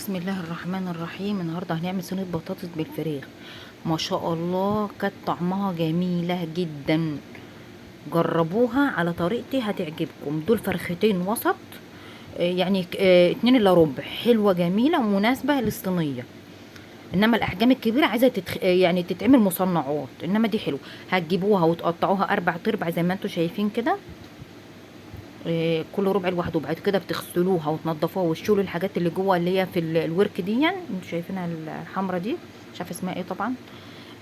بسم الله الرحمن الرحيم. النهارده هنعمل صينيه بطاطس بالفراخ. ما شاء الله كانت طعمها جميله جدا. جربوها على طريقتي هتعجبكم. دول فرختين وسط، يعني اتنين الا ربع، حلوه جميله ومناسبه للصينيه. انما الاحجام الكبيره عايزه يعني تتعمل مصنعات، انما دي حلوه. هتجيبوها وتقطعوها اربع تربع زي ما انتم شايفين كده. كل ربع لوحده. وبعد كده بتغسلوها وتنضفوها وتشيلوا الحاجات اللي جوه اللي هي في الورك دي، انتوا شايفينها الحمرا دي، مش عارفه اسمها ايه طبعا.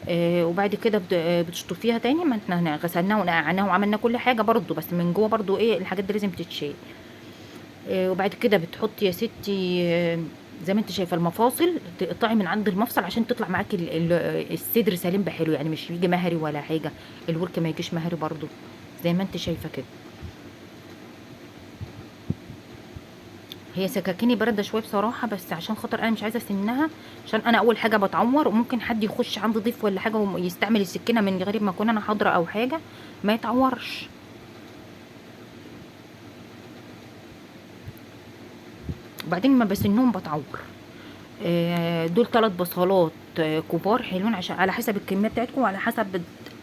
وبعد كده بتشطفيها تاني. ما احنا غسلناها ونقعناها وعملنا كل حاجه برضو، بس من جوه برضو ايه الحاجات دي لازم تتشال. وبعد كده بتحطي يا ستي زي ما انت شايفه المفاصل، تقطعي من عند المفصل عشان تطلع معاكي الصدر سليم بحلو، يعني مش يجي مهري ولا حاجه. الورك ما يجيش مهري برضو زي ما انت شايفه كده. هي سكاكيني بارده شويه بصراحه، بس عشان خاطر انا مش عايزه اسنها، عشان انا اول حاجه بتعور، وممكن حد يخش عندي ضيف ولا حاجه ويستعمل السكينه من غير ما اكون انا حاضره او حاجه، ما يتعورش. وبعدين ما بسنهم بتعور. دول 3 بصلات كبار حلوين، عشان على حسب الكميه بتاعتكم وعلى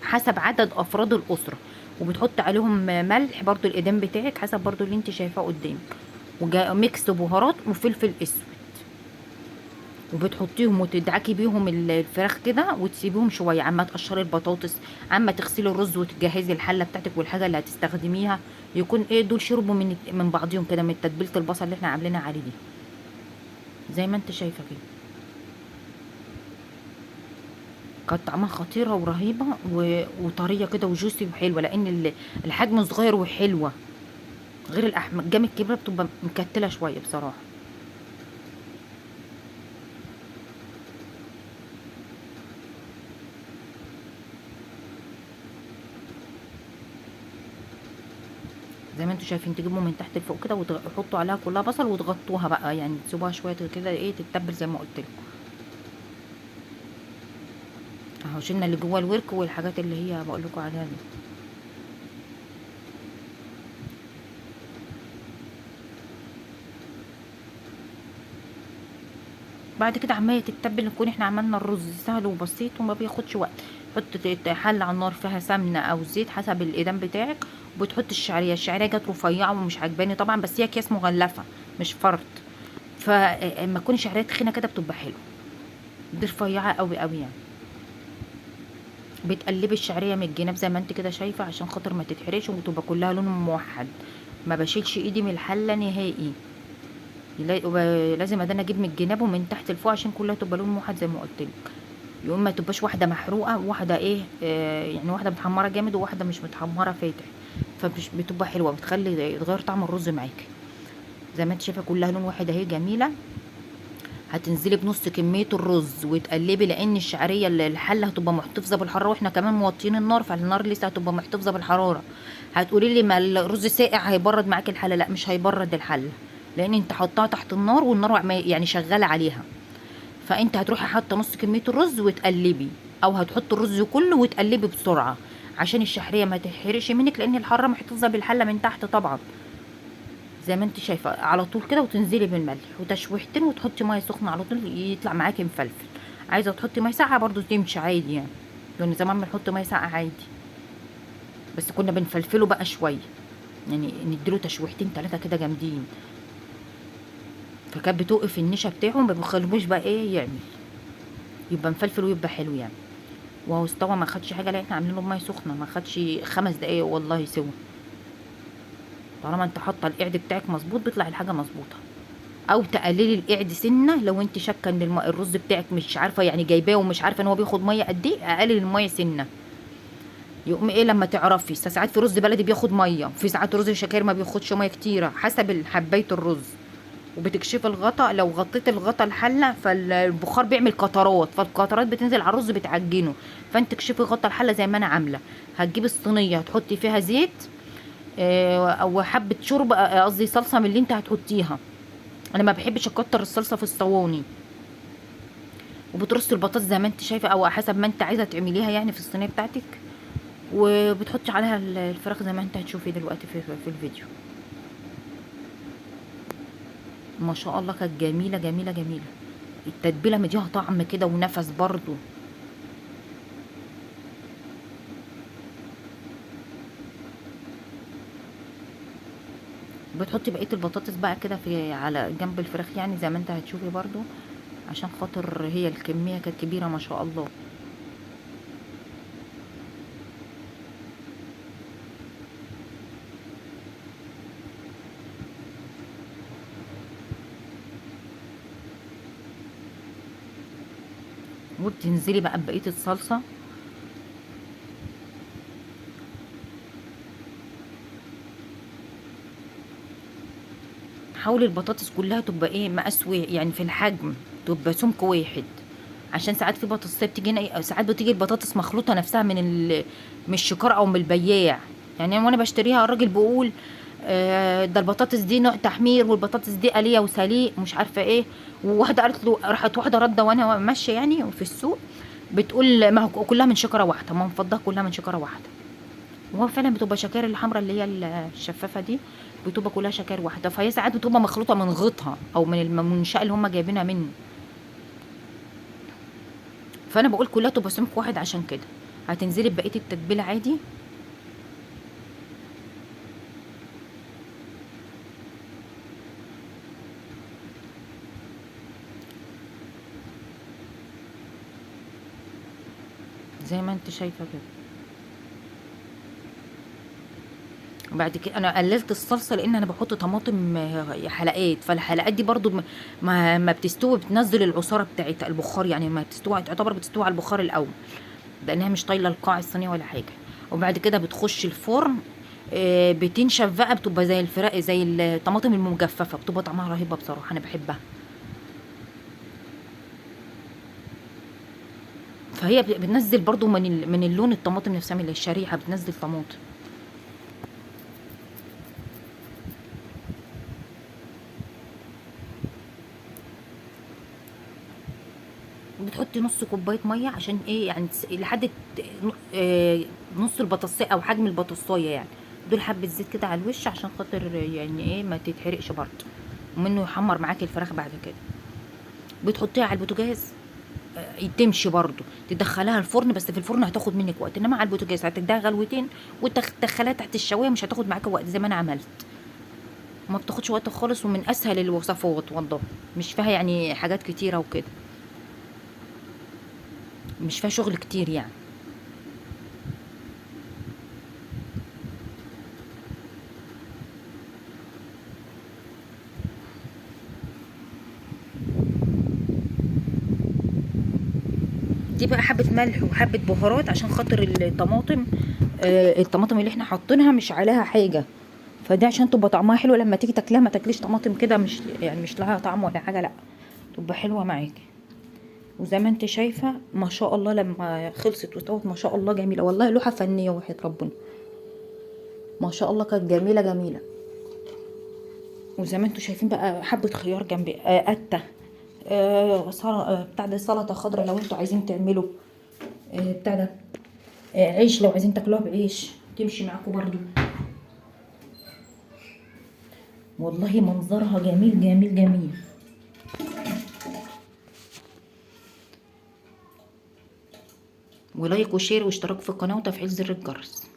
حسب عدد افراد الاسره. وبتحط عليهم ملح برضو الايدام بتاعك حسب برضو اللي انت شايفاه قدامك، وميكس بهارات وفلفل اسود. وبتحطيهم وتدعكي بيهم الفراخ كده وتسيبيهم شويه عما تقشري البطاطس، عما تغسلي الرز وتجهزي الحله بتاعتك والحاجه اللي هتستخدميها. يكون ايه دول شربوا من بعضيهم كده، من تتبيله البصل اللي احنا عاملينها عليه دي، زي ما انت شايفه كده. كانت طعمها خطيره ورهيبه وطريه كده وجوسي وحلوه، لان الحجم صغير وحلوه، غير الاحجام الكبيره بتبقى مكتله شويه بصراحه. زي ما انتوا شايفين تجيبوا من تحت لفوق كده وتحطوا عليها كلها بصل وتغطوها بقى، يعني تسيبوها شويه كده ايه تتبل زي ما قلت لكم. اهو شلنا اللي جوه الورك والحاجات اللي هي بقول لكم عليها دي. بعد كده عمايه تتبل، نكون احنا عملنا الرز سهل وبسيط وما بياخدش وقت. حط حله على النار فيها سمنه او زيت حسب الايدام بتاعك، وبتحط الشعريه جت رفيعه ومش عجباني طبعا، بس هي اكياس مغلفه مش فرط. فاما تكون الشعريه تخينه كده بتبقى حلوه. دي رفيعه قوي قوي يعني. بتقلبي الشعريه من الجناب زي ما انت كده شايفه، عشان خاطر ما تتحرقش وتبقى كلها لون موحد. ما بشيلش ايدي من الحله نهائي. لازم ادانا اجيب من الجناب ومن تحت لفوق عشان كلها تبقى لون واحد زي ما قلت لك. يقوم ما تبقاش واحده محروقه وواحده ايه يعني واحده متحمره جامد وواحده مش متحمره فاتح. فمش بتبقى حلوه، بتخلي يتغير طعم الرز معاكي. زي ما انت شايفه كلها لون واحد اهي جميله. هتنزلي بنص كميه الرز وتقلبي، لان الشعريه اللي الحله هتبقى محتفظه بالحراره، واحنا كمان موطين النار، فالنار لسه هتبقى محتفظه بالحراره. هتقولي لي ما الرز ساقع هيبرد معاكي الحله؟ لا مش هيبرد الحله، لان انت حطها تحت النار والنار يعني شغاله عليها. فانت هتروحي حاطه نص كميه الرز وتقلبي، او هتحطي الرز كله وتقلبي بسرعه عشان الشحريه ما تحرقش منك، لان الحراره محتفظه بالحله من تحت طبعا. زي ما انت شايفه على طول كده، وتنزلي بالملح وتشويحتين وتحطي ميه سخنه على طول يطلع معاكي مفلفل. عايزه تحطي ميه ساقعه برضو تمشي عادي يعني، لان زمان بنحط ميه ساقعه عادي، بس كنا بنفلفله بقى شويه، يعني نديله تشويحتين 3 كده جامدين. فكانت بتوقف النشا بتاعه، ما بيخلوش بقى ايه يعني، يبقى مفلفل ويبقى حلو يعني. وهو استوى ما خدش حاجه، لان احنا عاملينه بميه سخنه، ما خدش 5 دقايق والله سوا. طالما انت حاطه القعد بتاعك مظبوط بيطلع الحاجه مظبوطه. او تقللي القعد سنه لو انت شاكه ان الرز بتاعك مش عارفه يعني جايباه ومش عارفه ان هو بياخد ميه قد ايه، اقلل الميه سنه. يقوم ايه لما تعرفي ساعات في رز بلدي بياخد ميه، في ساعات رز شكاير ما بياخدش ميه كتيره حسب حبايه الرز. وبتكشفي الغطا، لو غطيت الغطا الحله فالبخار بيعمل قطرات، فالقطرات بتنزل على الرز بتعجنه. فانت تكشفي غطا الحله زي ما انا عامله. هتجيبي الصينيه هتحطي فيها زيت او حبه شرب، قصدي صلصه من اللي انت هتحطيها. انا ما بحبش اكتر الصلصه في الصواني. وبترصي البطاطس زي ما انت شايفه او حسب ما انت عايزه تعمليها يعني في الصينيه بتاعتك، وبتحطي عليها الفراخ زي ما انت هتشوفي دلوقتي في الفيديو. ما شاء الله كانت جميله جميله جميله. التتبيله مديها طعم كده ونفس برضو. بتحطي بقيه البطاطس بقى كده في على جنب الفراخ، يعني زي ما انت هتشوفي برضو، عشان خاطر هي الكميه كانت كبيره ما شاء الله. وبتنزلي بقى ببقيه الصلصه. حاولي البطاطس كلها تبقى ايه مقاس يعني في الحجم، تبقى سمك واحد. عشان ساعات في بطاطس بتيجي ساعات بتيجي البطاطس مخلوطه نفسها من الشكار او من البياع. يعني وانا بشتريها الراجل بيقول ده البطاطس دي نوع تحمير، والبطاطس دي آلية وسليق مش عارفه ايه. وواحده قالت له، راحت واحده رده وانا ماشيه يعني في السوق، بتقول ما هو كلها من شكاره واحده، ما مفضها كلها من شكاره واحده. وهو فعلا بتبقى شكاير الحمراء اللي هي الشفافه دي، بتبقى كلها شكاير واحده. فهي ساعات بتبقى مخلوطه من غيطها او من المنشأ اللي هم جايبينها منه. فانا بقول كلها تبقى سمك واحد. عشان كده هتنزلي ببقيه التتبيله عادي. زي ما انت شايفه كده. وبعد كده انا قللت الصلصه لان انا بحط طماطم حلقات، فالحلقات دي برضو ما بتستوي بتنزل العصاره بتاعتها البخار، يعني ما بتستوي تعتبر بتستوي على البخار الاول، لانها مش طايله القاع الصينيه ولا حاجه. وبعد كده بتخش الفرن. بتنشف بقى، بتبقى زي الفراخ زي الطماطم المجففه، بتبقى طعمها رهيبه بصراحه، انا بحبها. فهي بتنزل برضو من اللون الطماطم نفسها، من الشريحه بتنزل طماطم. بتحطي نص كوبايه ميه عشان ايه يعني لحد نص البطاطسيه او حجم البطاطسايه يعني. دول حبه زيت كده على الوش عشان خاطر يعني ايه ما تتحرقش برضه، ومنه يحمر معاكي الفراخ بعد كده. بتحطيها على البوتاجاز. تمشي برضه تدخليها الفرن، بس في الفرن هتاخد منك وقت، انما على البوتاجاز هتديها غلوتين وتدخليها تحت الشوايه، مش هتاخد معاكي وقت زي ما انا عملت. ما بتاخدش وقت خالص، ومن اسهل الوصفات والله. مش فيها يعني حاجات كتيره وكده، مش فيها شغل كتير يعني. دي بقى حبة ملح وحبة بهارات عشان خاطر الطماطم. الطماطم اللي احنا حاطينها مش عليها حاجة، فدي عشان تبقى طعمها حلو لما تيجي تاكلها، ما تاكليش طماطم كده مش يعني مش لها طعم ولا حاجة، لا تبقى حلوة معاكي. وزي ما انت شايفة ما شاء الله لما خلصت واستوت ما شاء الله جميلة والله، لوحة فنية وحياة ربنا. ما شاء الله كانت جميلة جميلة. وزي ما انتوا شايفين بقى حبة خيار جنبي، قتة، بتاع ده سلطة خضراء لو انتوا عايزين تعملوا، بتاع ده عيش لو عايزين تاكلوها بعيش تمشي معاكم برضو. والله منظرها جميل جميل جميل. ولايك وشير واشتراك في القناة وتفعيل زر الجرس.